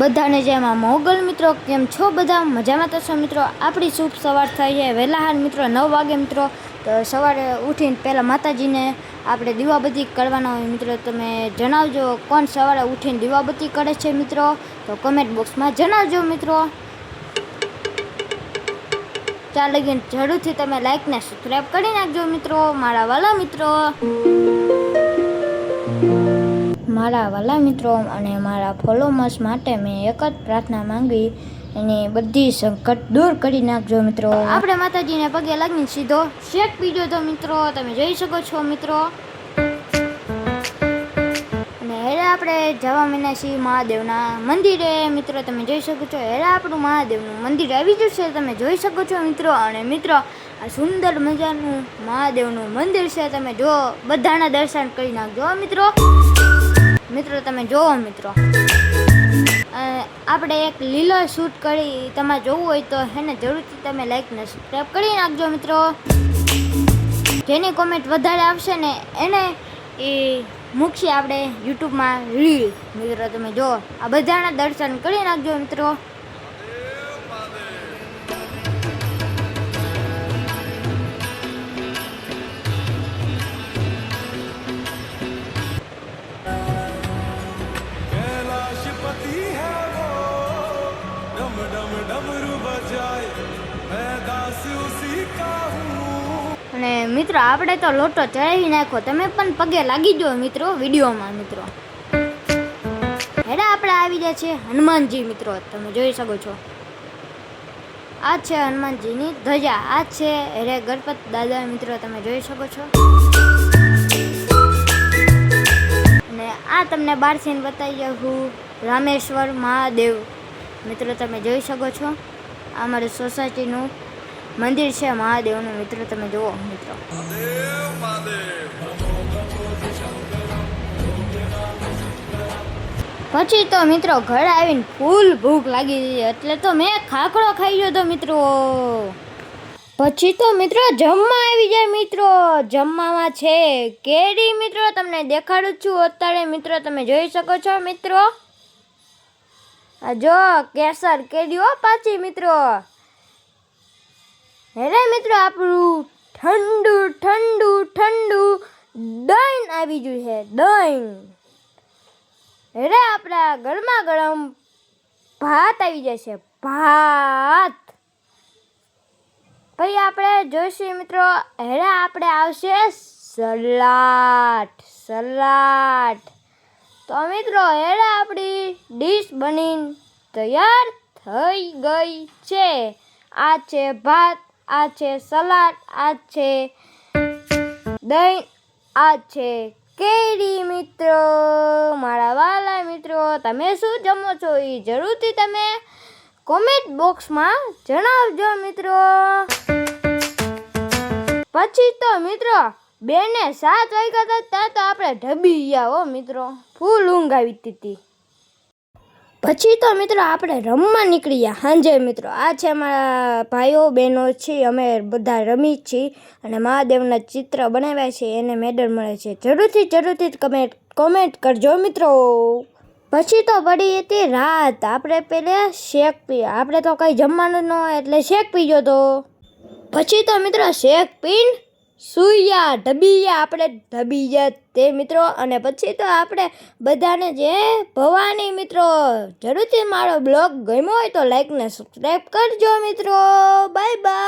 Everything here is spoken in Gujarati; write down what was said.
બધાને જેમાં મોગલ મિત્રો કેમ છો? બધા મજામાં તો છો મિત્રો? આપણી શુભ સવાર થઈ છે વહેલા મિત્રો 9 વાગે મિત્રો. તો સવારે ઉઠીને પહેલાં માતાજીને આપણે દીવાબત્તી કરવાના હોય મિત્રો. તમે જણાવજો કોણ સવારે ઉઠીને દીવાબત્તી કરે છે મિત્રો, તો કમેન્ટ બોક્સમાં જણાવજો મિત્રો. ચાલ લગીને જરૂરથી તમે લાઈક ને સબસ્ક્રાઈબ કરી નાખજો મિત્રો, મારા વાલા મિત્રો. મારા વાલા મિત્રો અને મારા ફોલોઅર્સ માટે મેં એક જ પ્રાર્થના માંગી, એની બધી સંકટ દૂર કરી નાખજો મિત્રો. આપણે માતાજીને પગે લાગીને સીધો શેક પીજો તો મિત્રો, તમે જોઈ શકો છો મિત્રો. અને હેરે આપણે જવા મીના છીએ મહાદેવના મંદિરે મિત્રો, તમે જોઈ શકો છો. હેરે આપણું મહાદેવનું મંદિર આવી જશે, તમે જોઈ શકો છો મિત્રો. અને મિત્રો આ સુંદર મજાનું મહાદેવનું મંદિર છે, તમે જો બધાના દર્શન કરી નાખજો મિત્રો. મિત્રો તમે જોવો મિત્રો, આપણે એક લીલો શૂટ કરી, તમારે જોવું હોય તો એને જરૂરથી તમે લાઈક ને સબસ્ક્રાઈબ કરી નાખજો મિત્રો. જેની કોમેન્ટ વધારે આવશે ને એને એ મૂકશે આપણે યુટ્યુબમાં રીલ મિત્રો. તમે જો આ બધાના દર્શન કરી નાખજો મિત્રો. અને મિત્રો આપણે તો લોટો ચડાવી નાખો, તમે પણ પગે લાગી જાઓ મિત્રો વિડીયોમાં મિત્રો. હેડા આપણે આવી જાય છે હનુમાનજી મિત્રો, તમે જોઈ શકો છો. આ છે હનુમાનજીની ધજા, આ છે હેરે ગણપત દાદા મિત્રો, તમે જોઈ શકો છો. અને આ તમને બહારથી બતાવી જાઉં છું રામેશ્વર મહાદેવ મિત્રો, તમે જોઈ શકો છો. આ અમારી સોસાયટીનું મંદિર છે મહાદેવનું મિત્રો, તમે જુઓ મિત્રો. પછી તો મિત્રો ઘરે આવીને ફૂલ ભૂખ લાગી ગઈ, એટલે તો મેં ખાખરો ખાઈ ગયો તો મિત્રો. પછી તો મિત્રો જમવા આવી જાય મિત્રો. જમવામાં છે કેરી મિત્રો, તમને દેખાડું છું અત્યારે મિત્રો, તમે જોઈ શકો છો મિત્રો. આ જો કેસર કેરીઓ પાછી મિત્રો. હેરે મિત્રો આપણું ઠંડુ ઠંડુ ઠંડુ દહીં આવી ગયું છે, દહીં. હેરે આપણા ગરમા ગરમ ભાત આવી જશે, ભાત. પછી આપણે જોઈશું મિત્રો, હેરે આપણે આવશે સલાડ, સલાડ. તો મિત્રો હેરે આપણી ડીશ બનીને તૈયાર થઈ ગઈ છે. આ છે ભાત, આ છે સલાડ, આ છે દહીં, આ છે કેરી મિત્રો. મારા વાલા મિત્રો તમે શું જમો છો એ જરૂરથી તમે કોમેન્ટ બોક્સમાં જણાવજો મિત્રો. પછી તો મિત્રો 2 ને 7 વાગ્યા હતા તો આપણે ઢબી ગયા હો મિત્રો, ફૂલ ઊંઘ આવી હતી. પછી તો મિત્રો આપણે રમવા નીકળી ગયા સાંજે મિત્રો. આ છે અમારા ભાઈઓ બહેનો છે, અમે બધા રમી છીએ અને મહાદેવના ચિત્ર બનાવ્યા છે, એને મેડલ મળે છે. જરૂરથી કોમેન્ટ કરજો મિત્રો. પછી તો પડી હતી રાત, આપણે પહેલે શેક પી, આપણે તો કંઈ જમવાનું ન હોય એટલે શેક પીજો તો. પછી તો મિત્રો શેક પીને સુઈયા, ઢબીયા, આપણે ઢબી ગયા તે મિત્રો. અને પછી તો આપણે બધાને જે ભવાની મિત્રો, જરૂરથી મારો બ્લોગ ગમ્યો હોય તો લાઈક ને સબસ્ક્રાઈબ કરજો મિત્રો. Bye bye.